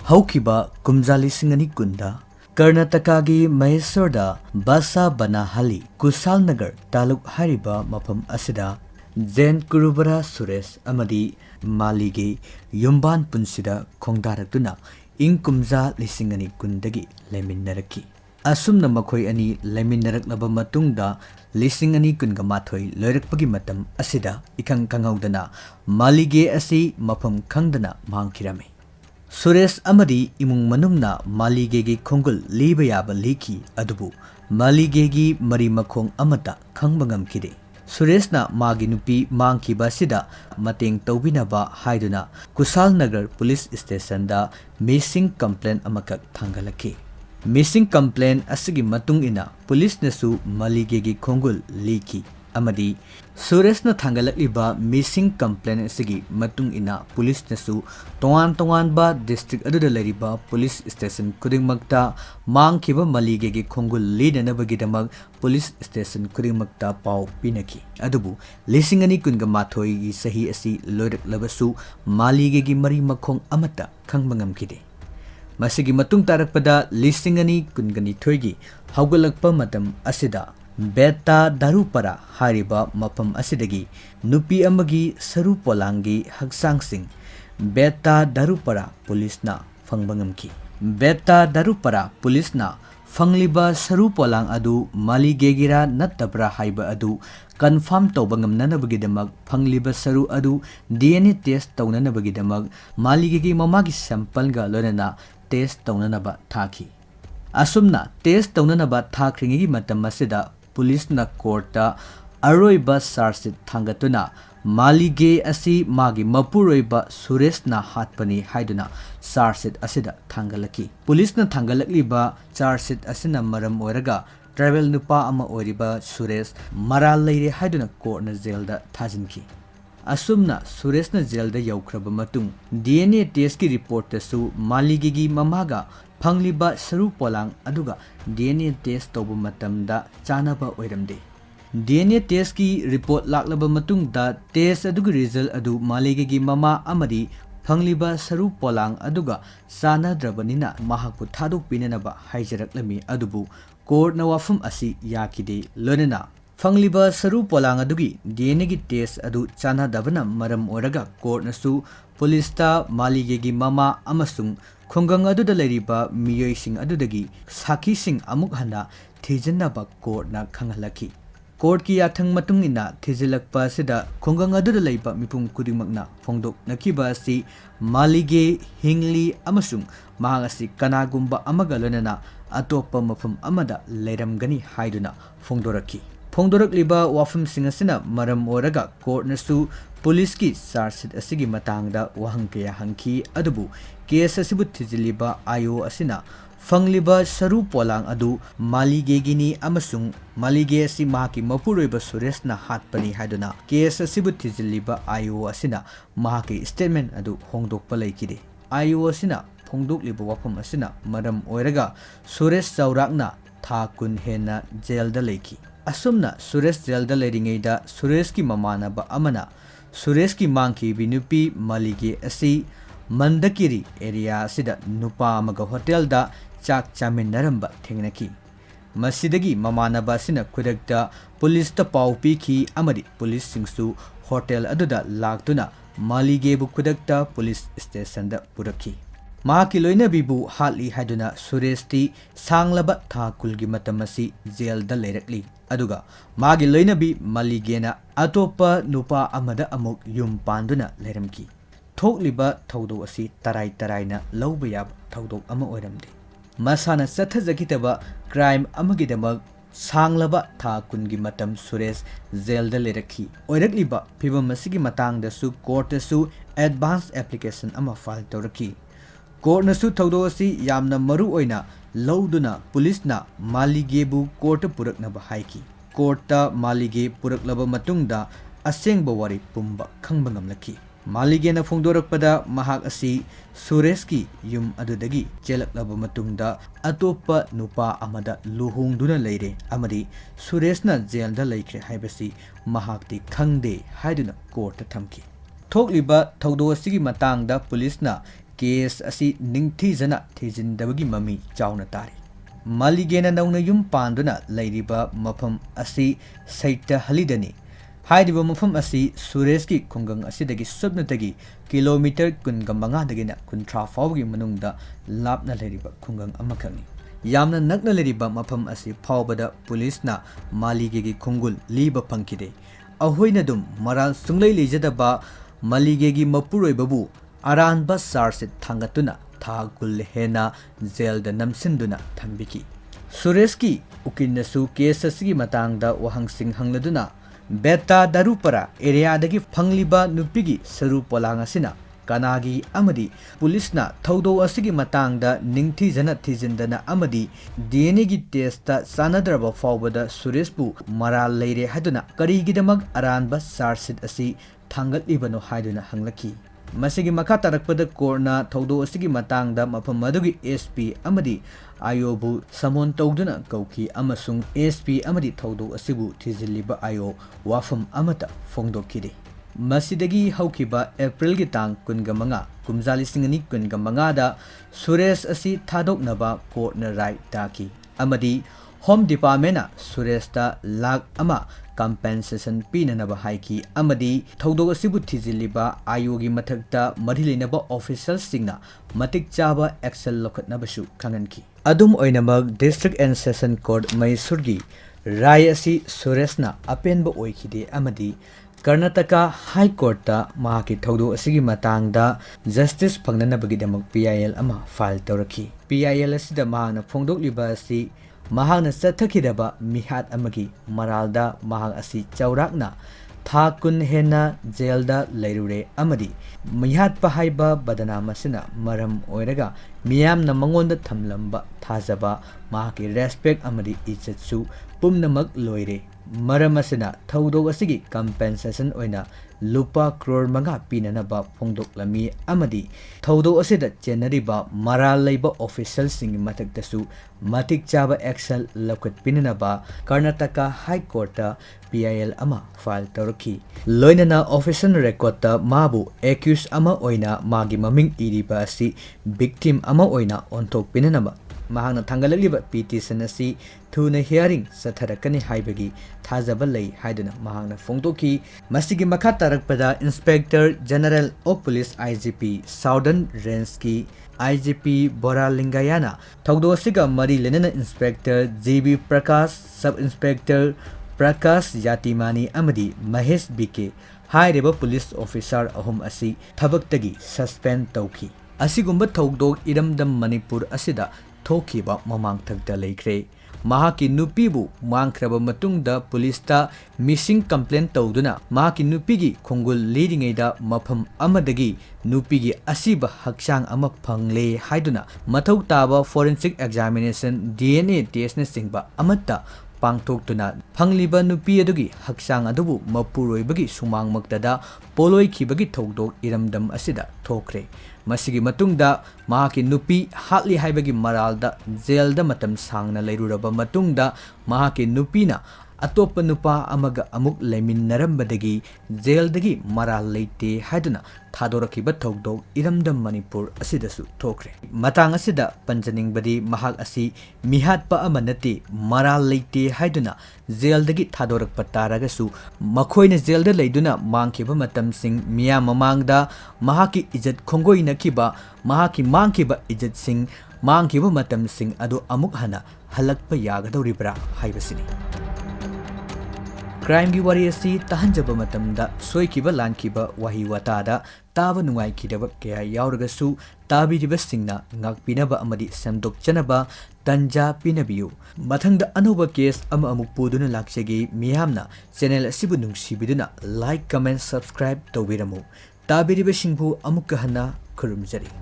Haukiba Kumjali Singani Kunda Karnataka Mysore Basa Banahali Kusal Nagar Taluk Hariba Mapam Asida Zen Kurubara Suresh Amadi Malige Yumban Punsida Kongdaratuna In Kumza Lisingani Kundagi Leminaraki Asumna Makoi Ani Leminarak Laba Matungda Lisingani Kungamathoi Loirakpagi Matam Asida Ikang Kangaudana Malige Asi Mapam Kangdana Mangkirame Suresh Amadi Imung Manumna Maligegi Kongul Libayaba Liki Adubu Maligegi Marimakong Amata Kangbangam Kide Sureshna Magi Nupi Manki Basida Mateng Tobinaba Haiduna Kusal Nagar Police Station da Missing Complaint Amakak Tangalaki Missing Complaint Asigi Matung Ina Police Nasu Maligegi Kongul Liki Amadi Sureshna Tangalakliba Missing Complaint Asigi Matung Ina Police Nasu Tongan ba District Aduda Lariba Police Station Kuding Magta Mangkiba Maligegi Kongul Lida Nabagidamag Police Station Kuding Magta Pau Pinaki Adubu Lisingani Kungamathoi Sahi Asi Loirak Labasu Maligegi Mari Makong Amata Kangbangam Kide Masigi Matung Tarakpada Lisingani Kungani Toigi Haugalakpa Matam Asida Beta Darupara Hariba Mapam Asidagi Nupi Amagi Saru Polangi Hagsang Sing Beta Darupara Police na Fangbangamki Beta Darupara Police na Fangliba Saru Polang Adu Maligegira Natabra Haiba Adu Confirm Tobangam Nanabagidamag Fangliba Saru Adu DNA test Taunanabagidamag Maligegi Mamagi Sample ga Lorena test Taunanaba Taki Asumna test Taunanaba Takringi Matamasida Police na Korta Aroiba Sarsit Tangatuna Malige Asi Magi Mapuroiba Suresh na Hatpani Haiduna Sarsit Asida Tangalaki Police na Tangalakliba Sarsit Asina Maram Oraga Travel Nupa Ama Oriba Suresh Maral Leire Haiduna Court na Jailda Thajinki Asumna Suresh na Jailda Yaukraba Matung DNA test ki report tasu Maligegi Mamaga Pangliba Saru Polang Aduga DNA test Tobu Matamda Chanaba Oiramde DNA test ki report laklaba matung da test aduga result adu Maligegi Mama Amadi Pangliba Saru Polang Aduga Sana Drabanina Mahakpu Thaduk Pinanaba Haijaraklami Adubu Court na Wafum Asi Yakide Lonena Fangliba Saru Polang Adugi DNA ki test adu Chana Dabana Maram Oraga Court Nasu Polista Maligegi Mama Amasung Kongang Aduda Leriba Miyoi Sing Adudagi Saki Sing Amuk Hana Thijanaba Court na Kangalaki Court ki Yathang Matungina Thijilakpa Sida Kongang Aduda Leiba Mipum Kudimagna Fongdok Nakiba Si Malige Hingli Amasung Mahangasi Kanagumba Amaga Lonana Atopa Mafum Amada Leiramgani Haiduna Fongdoraki Fongdorak Liba Wafum Singasina Maram Oraga Court Nasu Police ki Sarsit Asigi Matangda Wahangkaya Hanki Adubu Case Asibu Tiziliba Ayo Asina Fangliba Saru Polang Adu Maligegini Amasung Malige Si Mahaki Mapuroiba Suresh na Hatpani Haiduna Case Asibu Tiziliba Ayo Asina Mahaki Statement Adu Hongdok Palaikide Ayo Asina Hongdok Liba Wafum Asina Maram Oiraga Suresh Saurakna Tha Kun Hena Jailda Leiki Asumna Suresh Jailda Leiringeida Suresh ki Mamanaba Amana Suresh ki Manki Binupi Malige Asi Mandakiri area Sida Nupa Amaga Hotel da Chak Chamin Naramba Tingnaki Masidagi Mamanaba Sina Kudakta Police ta Pau Piki Amadi Police Singsu Hotel Aduda Laktuna Malige Bu Kudakta Police Station da Puraki Mahaki Loina Bibu Hatli Haiduna Suresh ti Sanglaba Tha Kulgi Matamasi Jailda Leirakli Aduga Magi Loina Bi Maligena Atopa Nupa Amada Amuk Yum Panduna Leiramki Thokliba Thodo Asi Tarai Taraina Lowbayab Thodo Ama Oiramde Masana Sathazakitaba Crime Amagidamag Sanglaba Tha Kungi Matam Suresh Jailda Leiraki Oirakliba Pibam Masigi Matang da Su Court da Su Advance Application Ama File Toraki Court Nasu Thodo Asi Yamna Maru Oina Lowduna Police na Maligebu Court Puraknaba Haiki Court ta Malige Puraklaba Matungda Asengba Wari Pumba Kangbangamlaki Maligena Fongdorakpada Mahak Asi Suresh ki Yum Adudagi Chelaklaba Matungda Atopa Nupa Amada Luhungduna Leire Amadi Suresh na Jailda Laikre Haibasi Mahakti Khangde Haiduna Court Thamki Thokliba Thodo Asigi Matangda Police na case असी निंगथीजना थीजिंदबगी mummy चावना तारी मालिगेना नौना yum पांदुना लैरिबा मफम असी सैता हलिदनी हाइरिबा मफम असी सुरेश की खुंगंग असिदगी सुबनतगी kilometre कुनगा मंगादगिना कुंथ्रा फावगी मनुंगदा लापना लैरिबा खुंगंग अमखंगी यामना नकना लैरिबा मफम असी फावबदा पुलिसना मालिगेगी खुंगुल लीबा फंकिदे अहोइनदुम moral सुंगलै लेजदबा मालिगेगी मपुरोइबबु अरानबा chargesheet थांगतुना था कुल हेना जेलदा नमसिंदुना थंबिकी सुरेश की उकिनसु केस असगी मतांगदा वहंगसिंग हंगलदुना बेता दारुपरा एरियादगी फंगलिबा नुपिगी सरू पोलांग असिना कनागी अमदी पुलिसना थौदो असगी मतांगदा निंगथीजना थीजिंदना अमदी डीएनए की टेस्टा सानदरबा फावबदा सुरेशबु मराल लेरे हादुना करीगिदमग अरानबा चार्जशीट असि थांगलिबनो हादुना हंगलकी मसिगी मखा तारकपद कोर्टना थौदो असिगी मतांगदा मफम मदुगी एसपी अमदी आयोबु समोन तौदुना कौकी अमसुंग एसपी अमदी थौदो असिबु थिजिलिबा आयो वाफम अमता फोंदोकिदे मसिदगी हौकिबा एप्रिल की तांग कुनगा मंगा कुमजाली सिंगनी कुनगा मंगादा सुरेश असी थादोकनबा कोर्टना राय ताकी अमदी होम डिपार्टमेंटना सुरेशता लाख अमा compensation पीननबा हाइकी अमदी थौदोक असिबु थिजिलिबा आयोगी मथक्ता मरि लेनबा ऑफिशियल सिंगना मतिक चाबा एक्शन लखतनबसु खंगनकी अदुम ओइनमग डिस्ट्रिक्ट एंड सेशन कोर्ट मैसूरगी राय असि सुरेशना अपेनबा ओइखिदे अमदी कर्नाटका हाई कोर्ट माकी थौदोक असिगी मतांगदा जस्टिस फंगननबगिदमक PIL अमा फाइल तौरखी PIL असिदा माहना फोंदोकलिबा असि महागना चथखिदबा मिहात अमगी मरालदा महाग असि चौराकना था कुन हेना जेलदा लैरुरे अमदी मिहात पहाइबा बदनाम असिना मरम ओइरगा मियामना मंगोंदा थमलंबा थाजबा महाकी रेस्पेक्ट अमदी इज्जतसु पुमनमक लोइरे मरम असिना थौदोक असिगी कंपेंसेशन ओइना लुपा करोड़ मंगा पीननबा फोंदोकलमी अमदी थौदोक असिदा चेनरिबा मराल लैबा ऑफिशियल सिंगी मथक्तसु मतिक चाबा एक्शन लखत पिननबा कर्नाटका हाई कोर्ट PIL अमा फाइल तौरखी लोइनना ऑफिशियल रेकॉर्ड माबु एक्यूज अमा ओइना मागी ममिंग इरिबा असि विक्टिम अमा ओइना ओंथोक पिननबा महागना थांगललिबा पिटिशन असि थुना हियरिंग सथरकनी हाइबगी थाजबा लई हाइदुना महागना फोंदोकी मसिगी मखा तारकपदा inspector general of police IGP southern range की IGP बोरालिंगायाना थौदोसिगा मरी लेनना inspector JB Prakash sub inspector Prakash यातिमानी अमदी महेश BK हाइरेबा पुलिस ऑफिसर अहुम असि थबक्तगी सस्पेंड तौखी असिगुंबा थौदोक इरमदम मणिपुर असिदा थोखिबा ममांगथक्ता लेख्रे महाकी नुपीबु मांगख्रबा मतुंगदा पुलिसता मिसिंग कंप्लेन तौदुना महाकी नुपीगी खोंगुल लीरिंगैदा मफम अमदगी नुपीगी असिबा हक्सांग अमा फंगले हाइदुना मथौ ताबा फोरेंसिक एग्जामिनेशन DNA टेस्ट ने सिंगबा अमत्ता पांगथोक्तुना फंगलिबा नुपी अदुगी हक्सांग अदुबु मपुरोइबगी सुमांगमक्तदा पोलोइखिबगी थौदोक इरमदम असिदा थोख्रे मसिगी मतुंगदा महाकी नुपी हाटली हाइबगी मरालदा जेलदा मतम सांगना लैरुरबा मतुंगदा महाकी नुपीना अतोप नुपा अमगा अमुक लेमिन्नरंबदगी जेलदगी मराल लेते हाइदुना थादोरखिबा थौदोक इरमदम मणिपुर असिदसु थोख्रे मतांग असिदा पंजनिंगबदी महाक असि मिहातपा अमा नते मराल लेते हाइदुना जेलदगी थादोरकपा तारगसु मखोइना जेलदा लैदुना मांगखिबा मतमसिंग मिया ममांगदा महाकी इज्जत खोंगोइनखिबा महाकी मांगखिबा इज्जतसिंग मांगखिबा मतमसिंग अदु अमुक हना हलकपा यागदौरिब्रा हाइबसिनी क्राइम की वारी असी तहंजब मतमदा सोइकिबा लानकिबा वही वतादा ताबा नुंगाइखिदबा कया यावरगसु ताबिरिबसिंगना ngakpinaba amadi semdokchanaba tanja pinabiyu mathangda anoba case ama amuk puduna lakchegi miyamna channel asibu nungsibiduna like comment subscribe tawbiramu tabiribasingbu amuk hana khurumjari